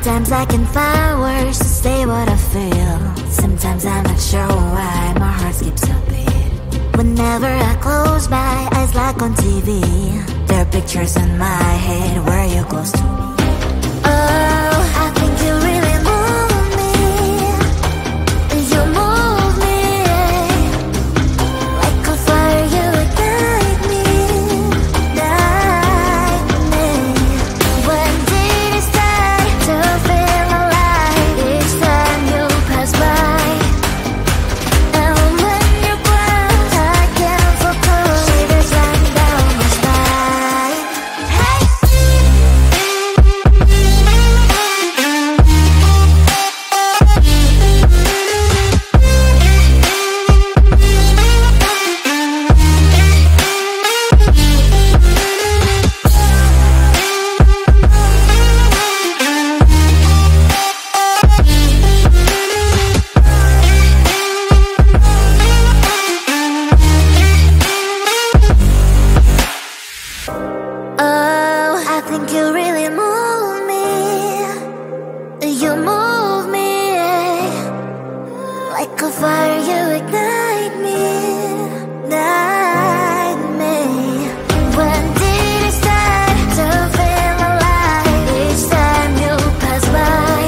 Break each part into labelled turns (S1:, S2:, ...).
S1: Sometimes I can find words to say what I feel. Sometimes I'm not sure why my heart skips a beat. Whenever I close my eyes like on TV, there are pictures in my head where you're close to me. Oh, I think you really move me. You move me like a fire, you ignite me, ignite me. When did it start to feel alive? Each time you pass by, and when you close, I can't focus. Shivers run down my spine. Hey. Oh, I think you really move me. You move me like a fire, you ignite me, ignite me. When did it start to feel alive? Each time you pass by,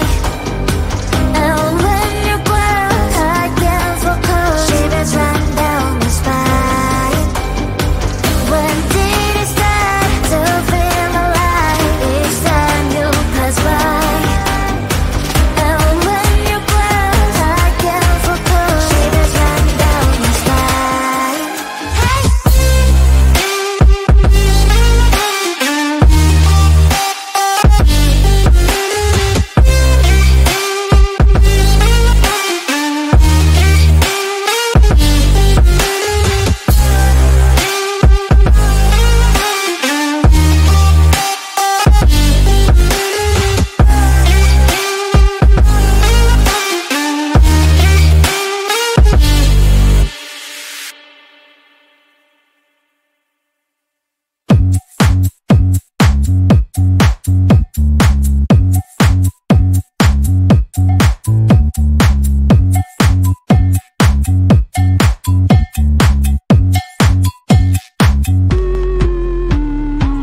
S1: and when you're close, I can't focus. Shivers run down my spine. When did it start to feel alive? Each time you pass by, and when you're close, I can't focus. Shivers run down my spine. Hey.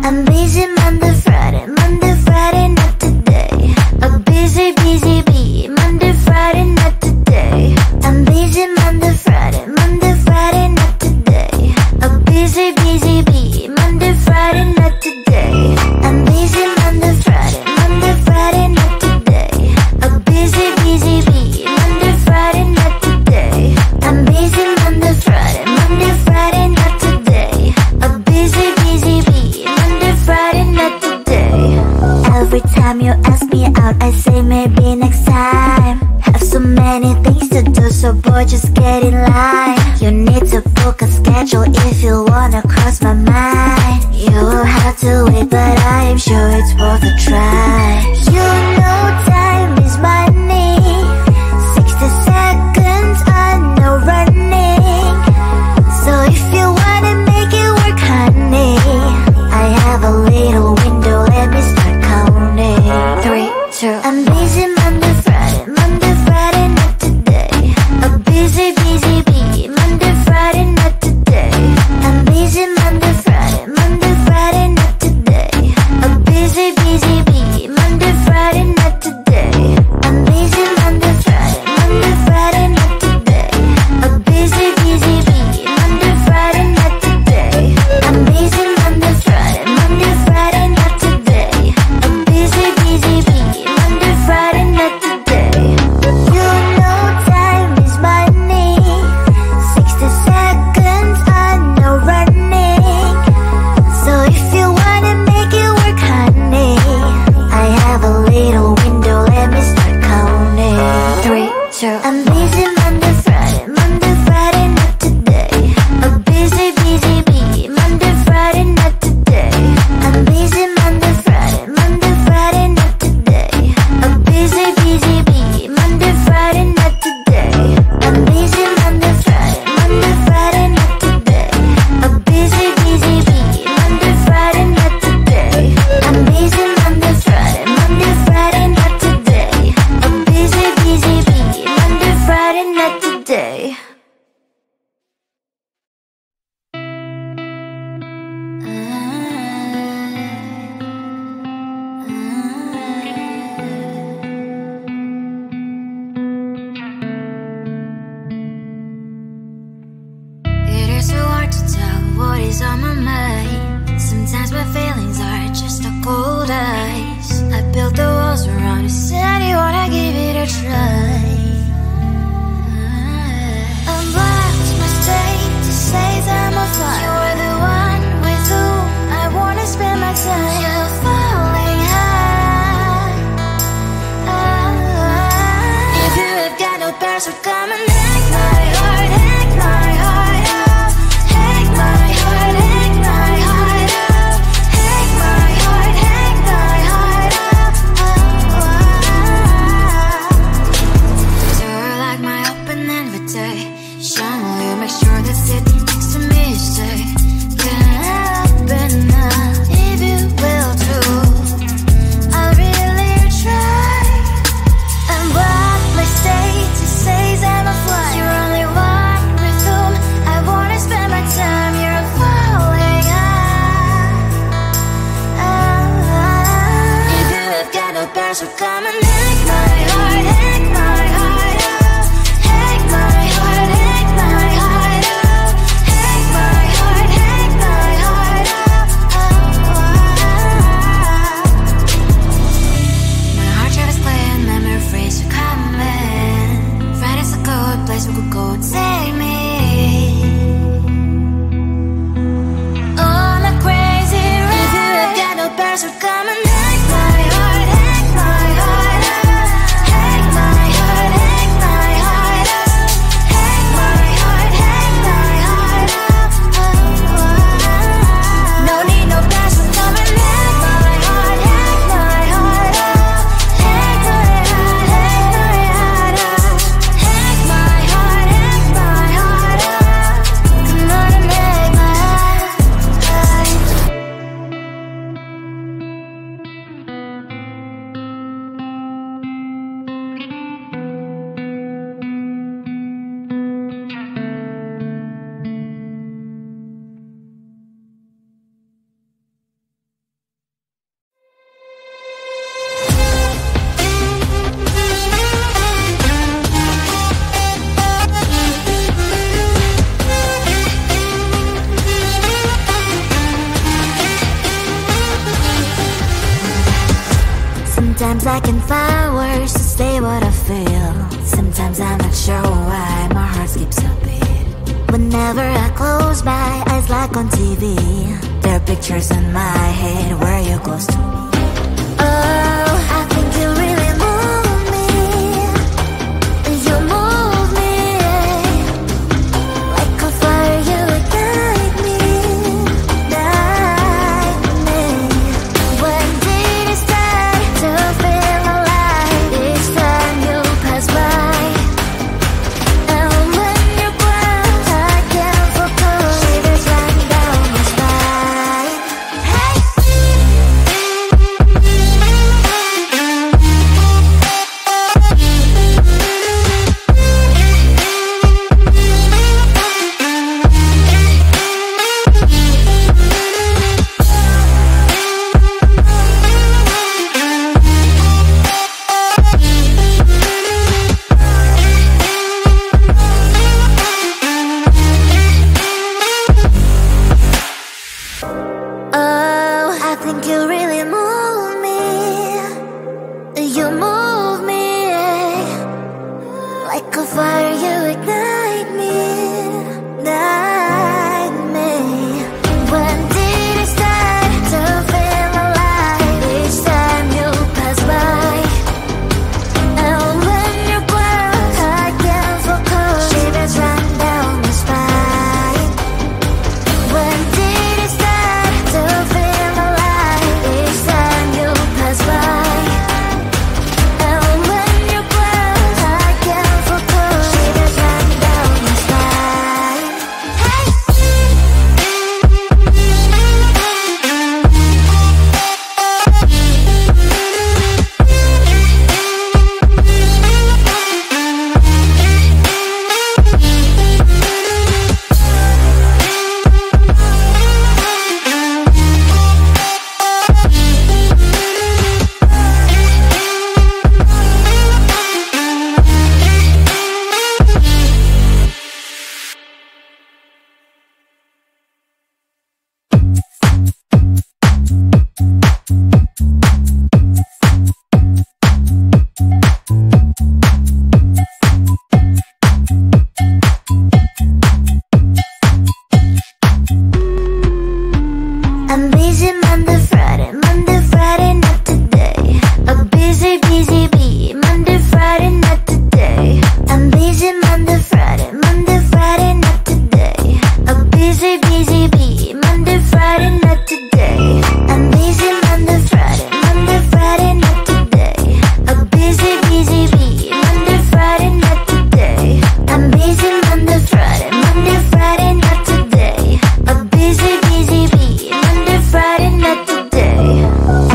S1: I'm busy Monday, Friday, not today. A busy bee, Monday, Friday, not today. I'm busy Monday, Friday, not today. A busy bee, Monday, Friday, not today. I'm busy Monday, Friday, not today. A busy bee, Monday, Friday, not today. I'm busy Monday, Friday, not today. A busy bee, Monday, Friday, not today. Every time you ask me out, I say maybe next time. Have so many things to do, so boy, just get in line. You need to book a schedule if you wanna cross my mind. You will have to wait, but I am sure it's worth a try. You know time is money. 60 seconds, I know running. So if you wanna make it work, honey, I have a little window, let me start counting. 3, 2, I'm busy Monday, Friday, not today. A busy bee, Monday, Friday, not today. I'm busy Monday, Friday, not today. A busy bee, Monday, Friday, best, so come and take my heart, take my heart out. Take my heart, take my heart out. Take my heart, take my heart out. My heart travels clear, memory free, so come in. Friday's a good place we could go, take me. On a crazy ride, if you have got no best, so come and take my heart, take my heart out. Take my heart, take my heart out. Take my heart, take my heart out. No need no best, so come and take my heart, take my heart out. Take my heart, take my heart out. Take my heart, take my heart out. Come on and make my heart. Sometimes I can find words to say what I feel. Sometimes I'm not sure why my heart skips a beat. Whenever I close my eyes like on TV, there are pictures in my head where you're close to me. Oh, I think you really move me. You move me like a fire, you ignite me, ignite me. When did it start to feel alive? Each time you pass by, and when you growl, I can't focus. Shivers run down my spine. Hey. Oh, I think you really move me. You move me like a fire, you ignite me, ignite me. When did it start to feel alive? Each time you pass by, and when you growl, I can't focus. Shivers run down my spine. When did it start to feel alive? Each time you pass by, and when you growl, I can't focus. Shivers run down my spine. Hey. I'm busy Monday, Friday, not today. A busy, busy bee. Monday, Friday, not today. I'm busy Monday, Friday, not today. A busy, busy bee. Monday, Friday, not today. I'm busy Monday, Friday, not today. A busy, busy bee. Monday, Friday, not today. I'm busy Monday, Friday, not today. A busy, busy bee. Monday, Friday, not today.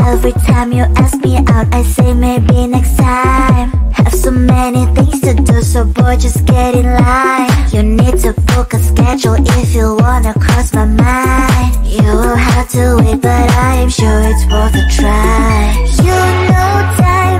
S1: Every time you ask me out, I say maybe next time. Have so many things to do, so boy, just get in line. You need to book a schedule if you wanna cross my mind. You will have to wait, but I am sure it's worth a try. You know time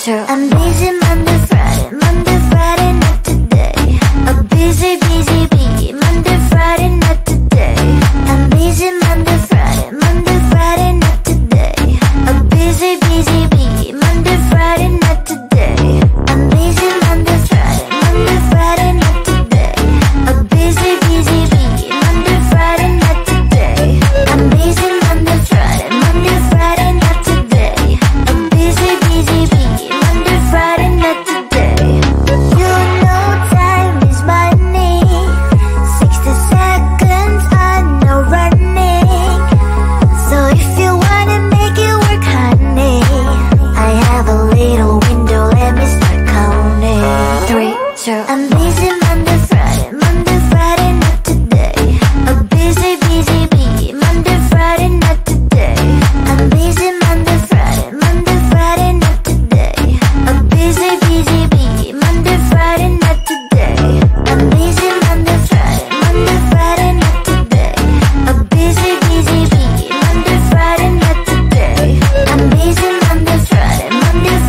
S1: 2. I'm busy Monday, Friday, not today. A busy, busy bee. Monday, Friday, not today. I'm busy Monday, Friday, not today. A busy, busy bee. Monday, Friday, not today. I'm busy Monday, Friday, not today. A busy, busy bee. Monday, Friday, not today. I'm busy Monday, Friday, not today. A busy, busy bee. Monday, Friday, not today. You know time is money. 60 seconds, I know running. So if you wanna make it work, honey, I have a little window, let me start counting. 3, 2. I'm busy Monday, Friday, not today. A busy, busy bee. Monday, Friday, not today. I'm busy Monday, Friday, not today. A busy, busy bee. Monday, Friday, not today. I'm busy Monday, Friday, not today. A busy, busy bee. Monday, Friday, not today. I'm busy Monday,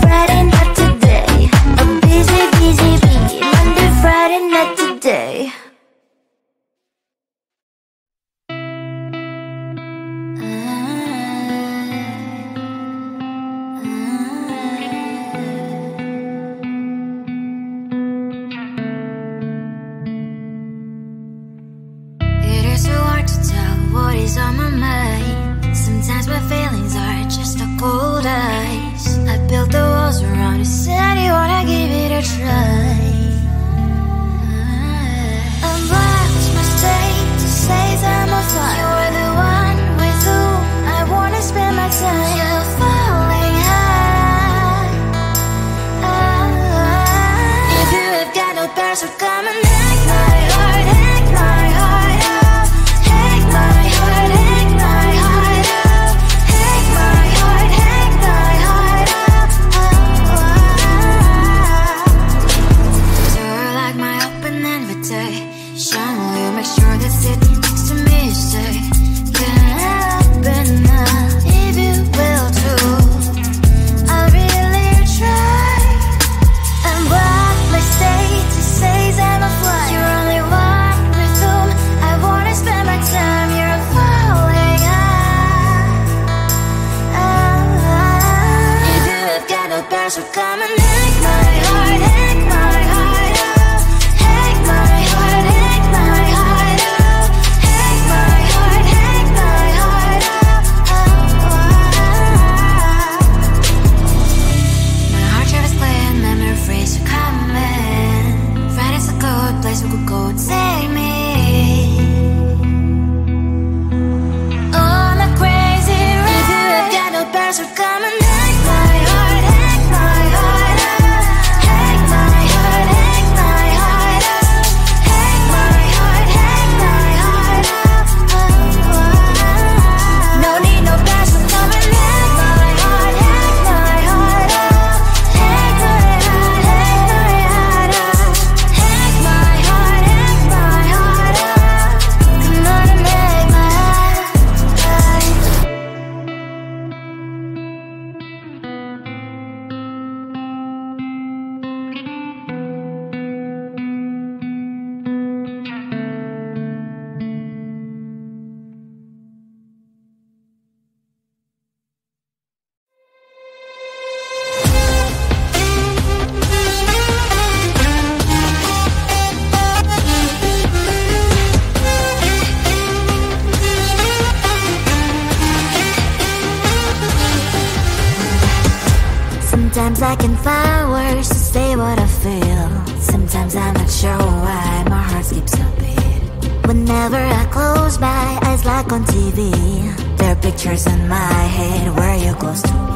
S1: Friday, not today. A busy, busy bee. Monday, Friday, not today. It is so hard to tell what is on my mind. Sometimes my feelings are just a cold ice. I built the walls around you, said you wanna give it a try. I'm watched my state to say I'm a fly. You're the one with whom I wanna spend my time. You're falling high. If you have got no parents, so come and hack my heart, hack my heart out. Hack my heart, hack my heart out. Hack my heart, hack my heart out. So you're like my open invitation. Will you make sure that sit next to me? You say, can I open up if you will too? I'll really try. And what my state to say I'm a fly. You're only one with whom I wanna spend my time. You're falling high. If you have got no parents, so come and hack my heart, hack my heart out. Hack my heart, hack my heart out. Hack my heart, hack my heart out. My heart travels clear and memory freeze, so come in. Friday's a good place we could go, take me on a crazy ride. If you have got no parents, so come and hack my heart, hack my heart out. Hack my heart, hack my heart out. Hack my heart, hack my heart out. No need no parents, so come and hack my heart, hack my heart out. Hack my heart, hack my heart out. Hack my heart, hack my heart out. Come on and make my heart. Sometimes I can find words to say what I feel. Sometimes I'm not sure why my heart skips a beat. Whenever I close my eyes like on TV, there are pictures in my head where you're close to me.